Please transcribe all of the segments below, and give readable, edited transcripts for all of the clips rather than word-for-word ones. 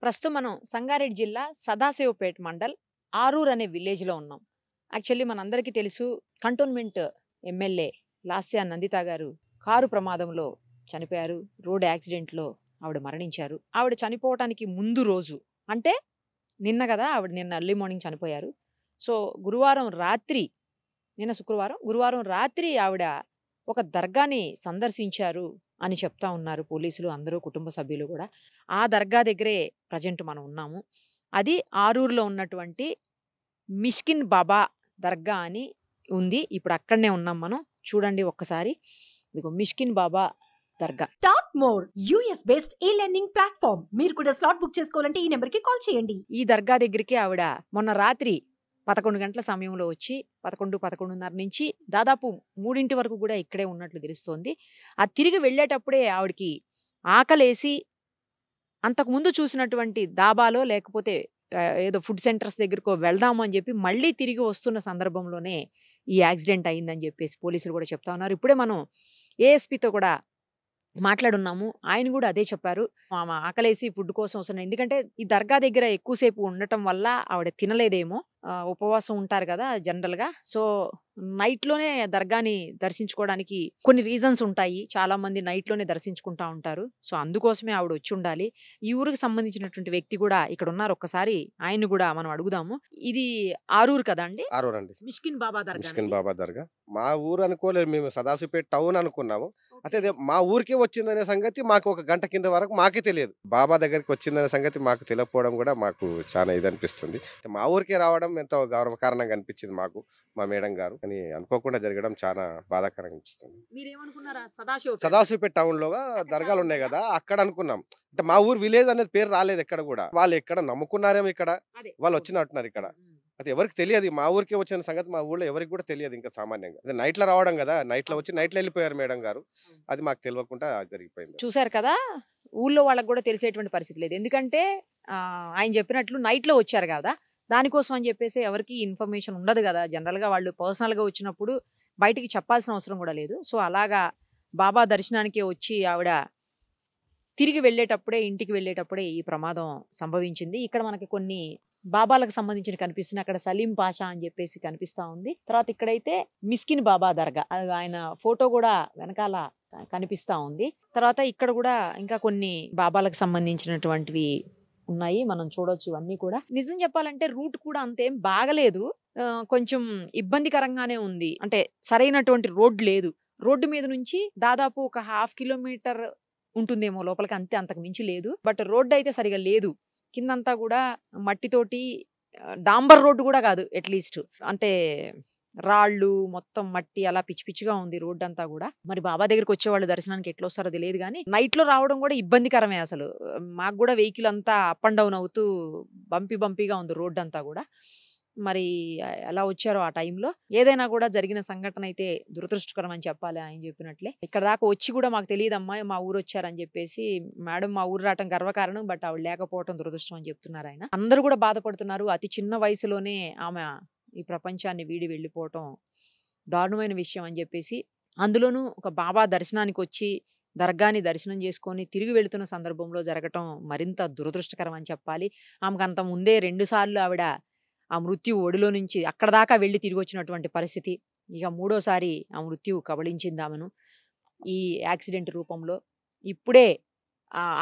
ప్రస్తుతం మనం సంగారెడ్డి జిల్లా సదాశివపేట మండల్ ఆరూర్ అనే విలేజ్ లో ఉన్నాం. యాక్చువల్లీ మనందరికీ తెలుసు కంటోన్మెంట్ ఎమ్మెల్యే లాస్యా నందిత గారు కారు ప్రమాదంలో చనిపోయారు. రోడ్ యాక్సిడెంట్ లో ఆవిడ మరణించారు. ఆవిడ చనిపోవటానికి ముందు రోజు అంటే నిన్న కదా, ఆవిడ నిన్న ఎర్లీ మార్నింగ్ చనిపోయారు. సో గురువారం రాత్రి, నిన్న శుక్రవారం, గురువారం రాత్రి ఆవిడ ఒక దర్గాని సందర్శించారు అని చెప్తా ఉన్నారు పోలీసులు, అందరూ కుటుంబ సభ్యులు కూడా. ఆ దర్గా దగ్గరే ప్రజెంట్ మనం ఉన్నాము. అది ఆరూరులో ఉన్నటువంటి మిష్కిన్ బాబా దర్గా అని ఉంది. ఇప్పుడు అక్కడనే ఉన్నాం మనం. చూడండి ఒక్కసారి, ఇదిగో మిష్కిన్ బాబా దర్గా. టాప్ మోర్ యూఎస్ బేస్డ్ ఈ లెర్నింగ్ ప్లాట్ఫామ్. మీరు కూడా స్లాట్ బుక్ చేసుకోవాలంటే ఈ నెంబర్ కి కాల్ చేయండి. ఈ దర్గా దగ్గరికి ఆవిడ మొన్న రాత్రి 11 గంటల సమయంలో వచ్చి 11:30 నుంచి దాదాపు 3 వరకు కూడా ఇక్కడే ఉన్నట్లు తెలుస్తోంది. ఆ తిరిగి వెళ్ళేటప్పుడే ఆవిడకి ఆకలేసి అంతకుముందు చూసినటువంటి దాబాలో లేకపోతే ఏదో ఫుడ్ సెంటర్స్ దగ్గరకో వెళ్దాము అని చెప్పి మళ్ళీ తిరిగి వస్తున్న సందర్భంలోనే ఈ యాక్సిడెంట్ అయిందని చెప్పేసి పోలీసులు కూడా చెప్తా ఉన్నారు. ఇప్పుడే మనం ఏఎస్పీతో కూడా మాట్లాడున్నాము. ఆయన కూడా అదే చెప్పారు. ఆమె ఆకలేసి ఫుడ్ కోసం వస్తున్నాయి. ఎందుకంటే ఈ దర్గా దగ్గర ఎక్కువసేపు ఉండటం వల్ల ఆవిడ తినలేదేమో. ఉపవాసం ఉంటారు కదా జనరల్ గా. సో నైట్ లోనే దర్గాని దర్శించుకోవడానికి కొన్ని రీజన్స్ ఉంటాయి. చాలా మంది నైట్ లోనే దర్శించుకుంటా ఉంటారు. సో అందుకోసమే ఆవిడ వచ్చి ఉండాలి. ఈ ఊరికి సంబంధించినటువంటి వ్యక్తి కూడా ఇక్కడ ఉన్నారు. ఒక్కసారి ఆయన కూడా మనం అడుగుదాము. ఇది ఆరూరు కదా అండి? ఆరూర్ అండి. మిష్కిన్ బాబా మిష్కిన్ దర్గా. బాబా దర్గా. మా ఊరు అనుకోలేదు, మేము సదాశివపేట టౌన్ అనుకున్నాము. అయితే అదే మా ఊరికే వచ్చిందనే సంగతి మాకు ఒక గంట కింద వరకు మాకే తెలియదు. బాబా దగ్గరికి వచ్చిందనే సంగతి మాకు తెలియకపోవడం కూడా మాకు చాలా ఇది అనిపిస్తుంది. మా ఊరికే రావడం ఎంతో గౌరవకారణంగా అనిపించింది మాకు, మా మేడం గారు. కానీ అనుకోకుండా జరగడం చాలా బాధాకరంగా అనిపిస్తుంది. మీరేమనుకున్నారా? సదాశివపేట టౌన్ లో దర్గాలు ఉన్నాయి కదా, అక్కడ అనుకున్నాం. అంటే మా ఊరు విలేజ్ అనేది పేరు రాలేదు ఎక్కడ కూడా. వాళ్ళు ఎక్కడ నమ్ముకున్నారేమో ఇక్కడ, వాళ్ళు వచ్చినట్టున్నారు ఇక్కడ. అది ఎవరికి తెలియదు. మా ఊరికే వచ్చిన సంగతి మా ఊళ్ళో ఎవరికి కూడా తెలియదు ఇంకా సామాన్యంగా. అదే నైట్ లో రావడం కదా, నైట్ లో వచ్చి నైట్ లో వెళ్ళిపోయారు మేడం గారు. అది మాకు తెలియకుండా జరిగిపోయింది. చూసారు కదా, ఊళ్ళో వాళ్ళకి కూడా తెలిసేటువంటి పరిస్థితి లేదు. ఎందుకంటే ఆయన చెప్పినట్లు నైట్ లో వచ్చారు కదా, దానికోసం అని చెప్పేసి ఎవరికి ఇన్ఫర్మేషన్ ఉండదు కదా. జనరల్ గా వాళ్ళు పర్సనల్ గా వచ్చినప్పుడు బయటికి చెప్పాల్సిన అవసరం కూడా లేదు. సో అలాగా బాబా దర్శనానికి వచ్చి ఆవిడ తిరిగి వెళ్ళేటప్పుడే, ఇంటికి వెళ్ళేటప్పుడే ఈ ప్రమాదం సంభవించింది. ఇక్కడ మనకి కొన్ని బాబాలకు సంబంధించిన కనిపిస్తుంది. అక్కడ సలీం పాషా అని చెప్పేసి కనిపిస్తా ఉంది. తర్వాత ఇక్కడైతే మిస్కిన్ బాబా దర్గా, ఆయన ఫోటో కూడా వెనకాల కనిపిస్తా ఉంది. తర్వాత ఇక్కడ కూడా ఇంకా కొన్ని బాబాలకు సంబంధించినటువంటివి ఉన్నాయి, మనం చూడొచ్చు. ఇవన్నీ కూడా నిజం చెప్పాలంటే రూట్ కూడా అంతేం బాగలేదు, కొంచెం ఇబ్బందికరంగానే ఉంది. అంటే సరైనటువంటి రోడ్ లేదు. రోడ్డు మీద నుంచి దాదాపు ఒక 1/2 కిలోమీటర్ ఉంటుందేమో లోపలికి, అంతే, అంతకు మించి లేదు. బట్ రోడ్డు అయితే సరిగా లేదు. కిందంతా కూడా మట్టితోటి, డాంబర్ రోడ్డు కూడా కాదు, అట్లీస్ట్ అంటే రాళ్ళు మొత్తం మట్టి అలా పిచ్చి పిచ్చిగా ఉంది రోడ్డు అంతా కూడా. మరి బాబా దగ్గరికి వచ్చేవాళ్ళు దర్శనానికి ఎట్లా వస్తారో తెలియదు కానీ నైట్ లో రావడం కూడా ఇబ్బందికరమే. అసలు మాకు కూడా వెహికల్ అంతా అప్ అండ్ డౌన్ అవుతూ బంపీగా ఉంది రోడ్డు అంతా కూడా. మరి ఎలా వచ్చారో ఆ టైంలో. ఏదైనా కూడా జరిగిన సంఘటన అయితే దురదృష్టకరం అని చెప్పాలి. ఆయన చెప్పినట్లే ఇక్కడ దాకా వచ్చి కూడా మాకు తెలియదమ్మా మా ఊరు వచ్చారని చెప్పేసి. మేడం మా ఊరు రావటం గర్వకారణం, బట్ ఆవిడ లేకపోవటం దురదృష్టం అని చెప్తున్నారు ఆయన. అందరూ కూడా బాధపడుతున్నారు. అతి చిన్న వయసులోనే ఆమె ఈ ప్రపంచాన్ని వీడి వెళ్ళిపోవటం దారుణమైన విషయం అని చెప్పేసి. అందులోనూ ఒక బాబా దర్శనానికి వచ్చి దర్గాని దర్శనం చేసుకొని తిరిగి వెళుతున్న సందర్భంలో జరగటం మరింత దురదృష్టకరం అని చెప్పాలి. ఆమెకు అంత ముందే 2 సార్లు ఆవిడ ఆ మృత్యు ఒడిలో నుంచి అక్కడ దాకా వెళ్ళి తిరిగి వచ్చినటువంటి పరిస్థితి. ఇక 3వసారి ఆ మృత్యు కబళించింది ఆమెను ఈ యాక్సిడెంట్ రూపంలో. ఇప్పుడే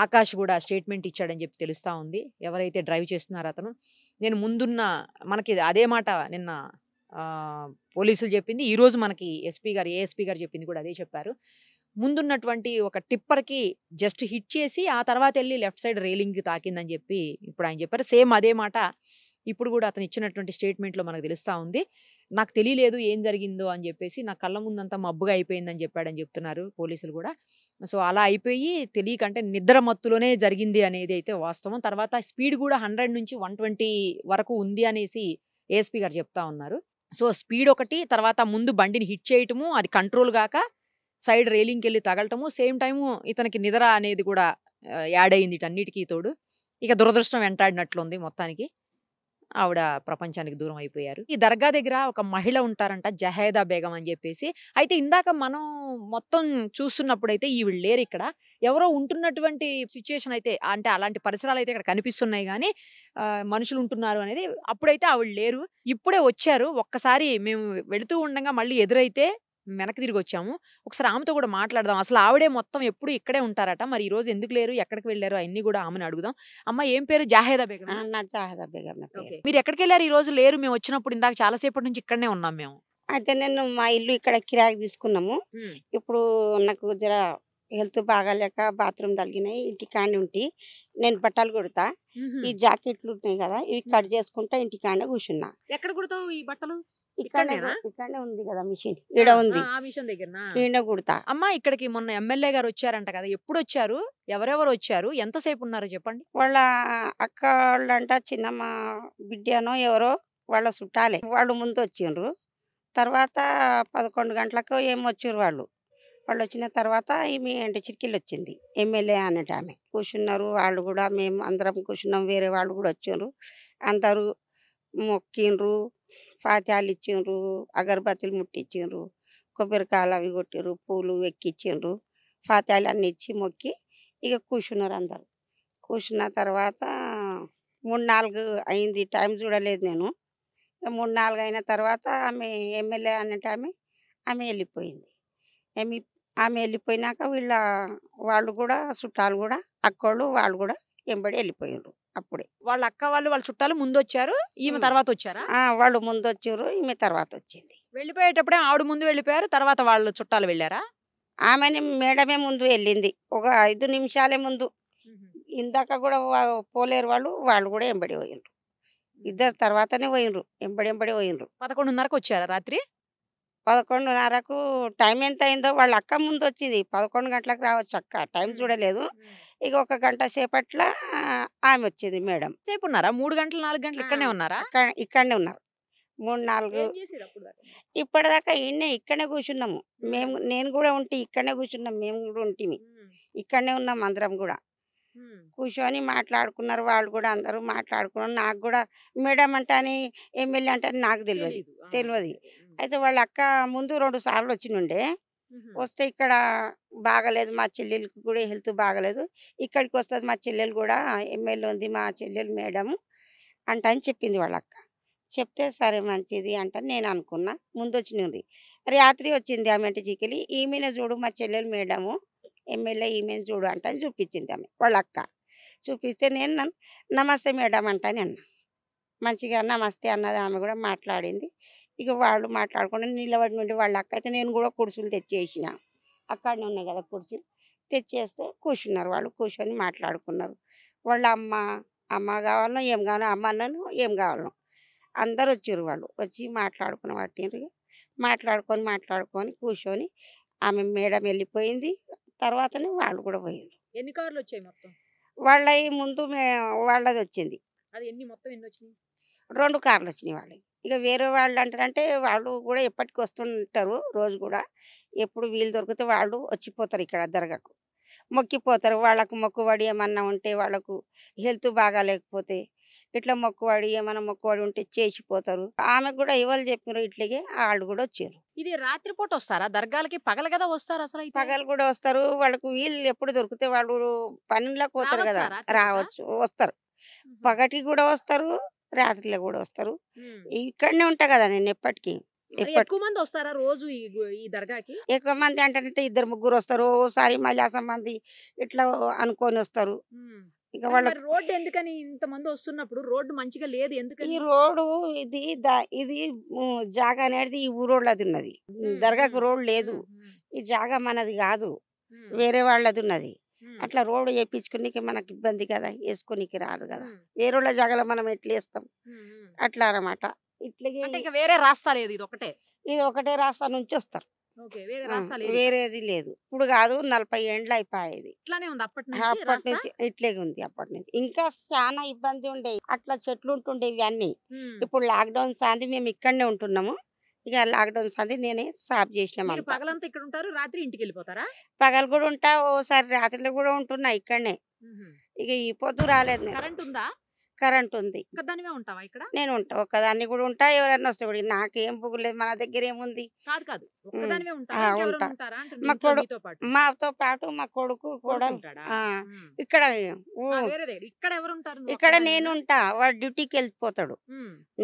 ఆకాష్ కూడా స్టేట్మెంట్ ఇచ్చాడని చెప్పి తెలుస్తా ఉంది, ఎవరైతే డ్రైవ్ చేస్తున్నారో అతను. నేను ముందున్న మనకి అదే మాట నిన్న పోలీసులు చెప్పింది, ఈరోజు మనకి ఏఎస్పీ గారు చెప్పింది కూడా అదే చెప్పారు. ముందున్నటువంటి ఒక టిప్పర్కి జస్ట్ హిట్ చేసి ఆ తర్వాత వెళ్ళి లెఫ్ట్ సైడ్ రైలింగ్ తాకిందని చెప్పి ఇప్పుడు ఆయన చెప్పారు. సేమ్ అదే మాట ఇప్పుడు కూడా అతను ఇచ్చినటువంటి స్టేట్మెంట్లో మనకు తెలుస్తా ఉంది. నాకు తెలియలేదు ఏం జరిగిందో అని చెప్పేసి, నా కళ్ళ ముందంతా మబ్బుగా అయిపోయిందని చెప్పాడని చెప్తున్నారు పోలీసులు కూడా. సో అలా అయిపోయి తెలియకంటే నిద్ర మత్తులోనే జరిగింది అనేది అయితే వాస్తవం. తర్వాత స్పీడ్ కూడా 100 నుంచి 120 వరకు ఉంది అనేసి ఏఎస్పీ గారు చెప్తా ఉన్నారు. సో స్పీడ్ ఒకటి, తర్వాత ముందు బండిని హిట్ చేయటము, అది కంట్రోల్ గాక సైడ్ రైలింగ్కి వెళ్ళి తగలటము, సేమ్ టైము ఇతనికి నిద్ర అనేది కూడా యాడ్ అయింది ఇటన్నిటికీ తోడు. ఇక దురదృష్టం వెంటాడినట్లుంది మొత్తానికి. ఆవిడ ప్రపంచానికి దూరం అయిపోయారు. ఈ దర్గా దగ్గర ఒక మహిళ ఉంటారంట, జహేదా బేగం అని చెప్పేసి. అయితే ఇందాక మనం మొత్తం చూస్తున్నప్పుడైతే ఈవిడ లేరు ఇక్కడ. ఎవరో ఉంటున్నటువంటి సిచ్యుయేషన్ అయితే అంటే అలాంటి పరిసరాలు అయితే ఇక్కడ కనిపిస్తున్నాయి కానీ మనుషులు ఉంటున్నారు అనేది అప్పుడైతే ఆవిడ లేరు. ఇప్పుడే వచ్చారు. ఒక్కసారి మేము వెళుతూ ఉండగా మళ్ళీ ఎదురైతే వెనక్కి తిరిగి వచ్చాము. ఒకసారి ఆమెతో కూడా మాట్లాడదాం. అసలు ఆవిడే మొత్తం ఎప్పుడు ఇక్కడే ఉంటారట. మరి ఈ రోజు ఎందుకు లేరు, ఎక్కడికి వెళ్ళారు అన్ని కూడా ఆమెను అడుగుదాం. అమ్మ ఏం పేరు? జాహేదా బేగం. నా జాహేదా బేగం నా పేరు. మీరు ఎక్కడికి వెళ్ళారు ఈ రోజు? లేరు, మేము వచ్చినప్పుడు ఇందాక చాలా సేపటి నుంచి ఇక్కడనే ఉన్నాం మేము. అయితే నేను మా ఇల్లు ఇక్కడ కిరాయికి తీసుకున్నాము. ఇప్పుడు నాకు జర హెల్త్ బాగాలేక బాత్రూమ్ తగిలినాయి, ఇంటికాడ ఉంటి నేను బట్టలు కుడతా. ఈ జాకెట్లు ఉన్నాయి కదా, ఇవి కట్ చేసుకుంటా ఇంటికాడ కూర్చున్నా. ఎక్కడ కుడతావు ఈ బట్టలు? ఇక్కడనే ఉంది కదా మిషన్, ఈడ ఉంది, ఈడ కుడతా. అమ్మా ఇక్కడికి మొన్న ఎమ్మెల్యే గారు వచ్చారంట కదా, ఎప్పుడు వచ్చారు, ఎవరెవరు వచ్చారు, ఎంతసేపు ఉన్నారు చెప్పండి. వాళ్ళ అక్క వాళ్ళంట చిన్నమ్మ బిడ్డనో ఎవరో వాళ్ళ చుట్టాలే, వాళ్ళు ముందు వచ్చిండ్రు. తర్వాత 11 గంటలకు ఏమో వచ్చారు వాళ్ళు. వాళ్ళు వచ్చిన తర్వాత ఈమె అంటే చిరికిల్ వచ్చింది, ఎమ్మెల్యే అనేట ఆమె. కూర్చున్నారు వాళ్ళు కూడా, మేము అందరం కూర్చున్నాం, వేరే వాళ్ళు కూడా వచ్చిండ్రు. అందరూ మొక్కిండ్రు, ఫాత్యాలు ఇచ్చిండ్రు, అగరబత్తులు ముట్టించిండ్రు, కొబ్బరికాయలు అవి కొట్టిండ్రు, పూలు ఎక్కించిండ్రు, ఫాత్యాలు అన్నీ ఇచ్చి మొక్కి ఇక కూర్చున్నారు అందరు. కూర్చున్న తర్వాత 3-4 అయింది, టైం చూడలేదు నేను. 3-4 అయిన తర్వాత ఆమె ఎమ్మెల్యే అన్నట్టు ఆమె వెళ్ళిపోయింది. ఆమె వెళ్ళిపోయినాక వాళ్ళు కూడా చుట్టాలు కూడా అక్కోళ్ళు వాళ్ళు కూడా వెంబడి వెళ్ళిపోయినారు. అప్పుడే వాళ్ళ అక్క వాళ్ళు వాళ్ళ చుట్టాలు ముందు వచ్చారు, ఈమె తర్వాత వచ్చారా? వాళ్ళు ముందు వచ్చారు, ఈమె తర్వాత వచ్చింది. వెళ్ళిపోయేటప్పుడే ఆవిడ ముందు వెళ్ళిపోయారు, తర్వాత వాళ్ళు చుట్టాలు వెళ్ళారా? ఆమెని మేడమే ముందు వెళ్ళింది, ఒక 5 నిమిషాలే ముందు. ఇందాక కూడా పోలేరు వాళ్ళు కూడా వెంబడి పోయినరు. ఇద్దరు తర్వాతనే పోయినరు, వెంబడి పోయినరు. 11:30కు వచ్చారా రాత్రి? 11:30కు టైం ఎంత అయిందో వాళ్ళ అక్క ముందు వచ్చింది. 11 గంటలకు రావచ్చు అక్క, టైం చూడలేదు. ఇక 1 గంట సేపట్ల ఆమె వచ్చింది మేడం. సేపు ఉన్నారా? 3 గంటలు 4 గంటలు ఇక్కడనే ఉన్నారా? ఇక్కడనే ఉన్నారు. 3-4 ఇప్పటిదాకా ఇక్కడనే కూర్చున్నాము మేము. నేను కూడా ఉంటే ఇక్కడనే కూర్చున్నాం, మేము కూడా ఉంటిమి, ఇక్కడనే ఉన్నాం అందరం కూడా. కూర్చొని మాట్లాడుకున్నారు వాళ్ళు కూడా, అందరూ మాట్లాడుకున్నారు. నాకు కూడా మేడం అంటని ఎమ్మెల్యే అంటని నాకు తెలియదు. అయితే వాళ్ళ అక్క ముందు 2 సార్లు వచ్చినుండే. వస్తే ఇక్కడ బాగలేదు, మా చెల్లెలకి కూడా హెల్త్ బాగలేదు, ఇక్కడికి వస్తుంది మా చెల్లెలు కూడా, ఎమ్మెల్యే ఉంది మా చెల్లెలు మేడం అంటని చెప్పింది వాళ్ళ అక్క. చెప్తే సరే మంచిది అంటని నేను అనుకున్నా. ముందు వచ్చింది, రాత్రి వచ్చింది ఆమె ఇంటికి. ఈమెనే చూడు మా చెల్లెలు మేడము, ఎమ్మెల్యే ఈమెను చూడు అంటని చూపించింది ఆమె వాళ్ళ అక్క. చూపిస్తే నేను నమస్తే మేడం అంటని అన్నా. మంచిగా నమస్తే అన్నది, ఆమె కూడా మాట్లాడింది. ఇక వాళ్ళు మాట్లాడుకుంటే నిలబడి నుండి వాళ్ళ అక్క అయితే నేను కూడా కుర్చీలు తెచ్చేసిన, అక్కడనే ఉన్నాయి కదా కుర్చీలు, తెచ్చేస్తే కూర్చున్నారు వాళ్ళు. కూర్చొని మాట్లాడుకున్నారు. వాళ్ళ అమ్మ కావాలనో ఏం కావాలో, అమ్మ అన్నను ఏం కావాలనో అందరు వచ్చారు. వాళ్ళు వచ్చి మాట్లాడుకుని పట్టిండ్రు. మాట్లాడుకొని కూర్చొని ఆమె మేడం వెళ్ళిపోయింది. తర్వాతనే వాళ్ళు కూడా పోయిండ్రు. ఎన్ని కార్లు వచ్చాయి మొత్తం? వాళ్ళ ముందు వాళ్ళది వచ్చింది. అది ఎన్ని మొత్తం ఎన్ని వచ్చినాయి? 2 కార్లు వచ్చినాయి వాళ్ళకి. ఇక వేరే వాళ్ళు అంటారంటే వాళ్ళు కూడా ఎప్పటికి వస్తుంటారు, రోజు కూడా ఎప్పుడు వీలు దొరికితే వాళ్ళు వచ్చిపోతారు ఇక్కడ దర్గాకు, మొక్కిపోతారు. వాళ్ళకు మొక్కుబడి ఏమన్నా ఉంటే, వాళ్ళకు హెల్త్ బాగా లేకపోతే ఇట్లా ఏమన్నా మొక్కుబడి ఉంటే చేసిపోతారు. ఆమెకు కూడా ఎవరు చెప్పినారు ఇట్లాగే వాళ్ళు కూడా వచ్చారు. ఇది రాత్రిపూట వస్తారా దర్గాలకి? పగలు కదా వస్తారు అసలు? పగలు కూడా వస్తారు, వాళ్ళకు వీళ్ళు ఎప్పుడు దొరికితే వాళ్ళు పనులకు పోతారు కదా, రావచ్చు, వస్తారు. పగటికి కూడా వస్తారు, రాత్రిలో కూడా వస్తారు. ఇక్కడనే ఉంటా కదా నేను ఎప్పటికీ. ఎక్కువ మంది వస్తారా రోజు ఈ దర్గాకి? ఎక్కువ మంది అంటే 2-3 వస్తారు, ఓసారి మళ్ళీ మంది ఇట్లా అనుకొని వస్తారు. ఇక వాళ్ళ రోడ్డు ఎందుకని ఇంతమంది వస్తున్నప్పుడు రోడ్డు మంచిగా లేదు ఎందుకని? ఈ రోడ్డు ఇది జాగా అనేది ఈ ఊరోళ్ళది ఉన్నది, దర్గాకు రోడ్ లేదు. ఈ జాగా మనది కాదు, వేరే వాళ్ళది ఉన్నది. అట్లా రోడ్డు వేయించుకునికి మనకి ఇబ్బంది కదా, వేసుకునికి రాదు కదా. వేరే జాగాలో మనం ఎట్లా వేస్తాం, అట్లా అన్నమాట. ఇట్లా వేరే రాస్తా లేదు, ఇది ఒకటే రాస్తా నుంచి వస్తారు, వేరేది లేదు. ఇప్పుడు కాదు, 40 ఏండ్లు అయిపోయేది. అప్పటి నుంచి ఇట్లే ఉంది. అప్పటి నుంచి ఇంకా చాలా ఇబ్బంది ఉండే, అట్లా చెట్లు ఉంటుండేవి అన్ని. ఇప్పుడు లాక్డౌన్ సాంది మేము ఇక్కడనే ఉంటున్నాము. ఇక లాక్డౌన్ సాంది నేనే సాఫ్ చేసినాము. పగలంతా ఇక్కడ ఉంటారు, రాత్రి ఇంటికి వెళ్ళిపోతారా? పగలు కూడా ఉంటా, ఓసారి రాత్రిలో కూడా ఉంటున్నా ఇక్కడనే. ఇక ఈ పొద్దు రాలేదు. కరెంట్ ఉందా? కరెంట్ ఉంది. ఒక్కదానివే ఉంటావా ఇక్కడ? నేను ఉంటా, ఒక్కదాన్ని కూడా ఉంటా. ఎవరైనా వస్తే కూడా నాకేం పువ్వులేదు, మన దగ్గర ఏముంది. కాదు కాదు, ఒక్కదానివే ఆ, ఉంటావా? ఇంకెవరైనా ఉంటా. ఉంటారా అంటున్నా మా ఇంట్లో కొడుకు నీతో పాటు? మాతో పాటు మా కొడుకు కూడా కొడుకుంటాడా? ఇక్కడ వేరే దగ్గర ఇక్కడ ఎవరు ఉంటారు? నువ్వు ఇక్కడ ఒక్కదానివేనా? నేను ఉంటా, వాడు డ్యూటీకి వెళ్ళిపోతాడు,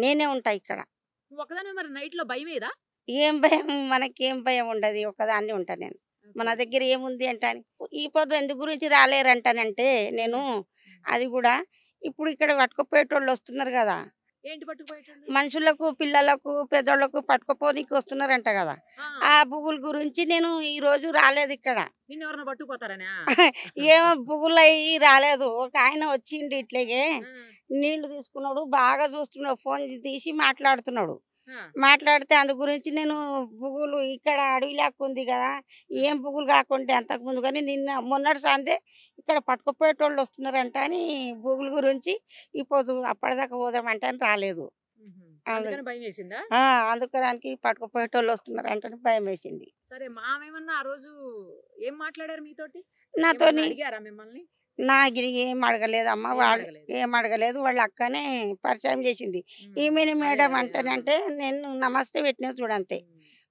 నేనే ఉంటా ఇక్కడ. నువ్వు ఒక్కదానివే. మరి నైట్ లో భయం ఏదా? ఏం భయం, మనకేం భయం ఉండదు, ఒకదాన్ని ఉంటా నేను. మన దగ్గర ఏముంది అంటాను. ఈ పొద్దు ఎందుకు గురించి రాలేరంటానంటే నేను అది కూడా ఇప్పుడు ఇక్కడ పట్టుకుపోయేటోళ్ళు వస్తున్నారు కదా, ఏంటి పట్టుకుపోయేటోళ్ళు? మనుషులకు పిల్లలకు పెద్దోళ్ళకు పట్టుకుపోనీకి వస్తున్నారంట కదా, ఆ పువ్వుల గురించి నేను ఈ రోజు రాలేదు ఇక్కడ. నిన్ను ఎవరైనా పట్టుకుపోతారనా? ఏమో పువ్వులు అయ్యి రాలేదు. ఒక ఆయన వచ్చిండు ఇట్లాగే నీళ్లు తీసుకున్నాడు, బాగా చూస్తున్నాడు, ఫోన్ తీసి మాట్లాడుతున్నాడు. మాట్లాడితే అందు గురించి నేను పువ్వులు ఇక్కడ అడవి లేక ఉంది కదా, ఏం పువ్వులు కాకుంటే అంతకుముందు కానీ మొన్నటి సందే ఇక్కడ పట్టుకుపోయేటోళ్ళు వస్తున్నారంట అని పువ్వుల గురించి ఇప్పుడు అప్పటిదాకా పోదామంటే అని రాలేదు. అందుకని భయం వేసిందా? అందుకడానికి పట్టుకుపోయేటోళ్ళు వస్తున్నారంట అని భయం వేసింది. సరే, మామేమన్నా ఆ రోజు ఏం మాట్లాడారు మీతోటి? నాతోని అడిగారా మిమ్మల్ని? నాకు ఏం అడగలేదమ్మా, వాళ్ళు ఏం అడగలేదు. వాళ్ళ అక్కనే పరిచయం చేసింది. ఈమెని మేడం అంటానంటే నేను నమస్తే పెట్టిన చూడంతే.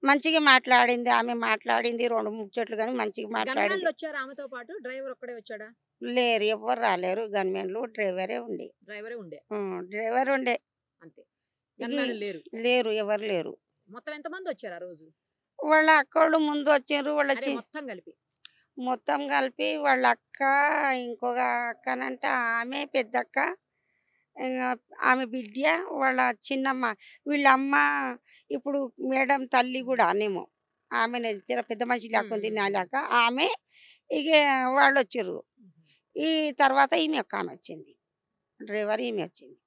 మంచిగా మాట్లాడింది, ఆమె మాట్లాడింది 2-3 చెట్లు కానీ మంచిగా మాట్లాడింది. వచ్చారు ఆమెతో పాటు? డ్రైవర్ ఒక్కడే వచ్చాడా? లేరు, ఎవరు రాలేరు. గన్మెన్లు డ్రైవరే ఉండే. డ్రైవరే ఉండే? డ్రైవర్ ఉండే అంతే, గన్మెన్లు లేరు? లేరు, ఎవరు లేరు. మొత్తం ఎంత మంది వచ్చారు ఆ రోజు? వాళ్ళ అక్కళ్ళు ముందు వచ్చారు, వాళ్ళ మొత్తం కలిపి వాళ్ళ అక్క, ఇంకొక అక్కనంట ఆమె పెద్దక్క, ఆమె బిడ్డ, వాళ్ళ చిన్నమ్మ, వీళ్ళ అమ్మ ఇప్పుడు మేడం తల్లి కూడా అనేమో ఆమె పెద్ద మనిషి లేకుంది నాలాక ఆమె. ఇక వాళ్ళు వచ్చారు. ఈ తర్వాత ఈమె ఒక్క ఆమె వచ్చింది, డ్రైవర్ ఈమె వచ్చింది.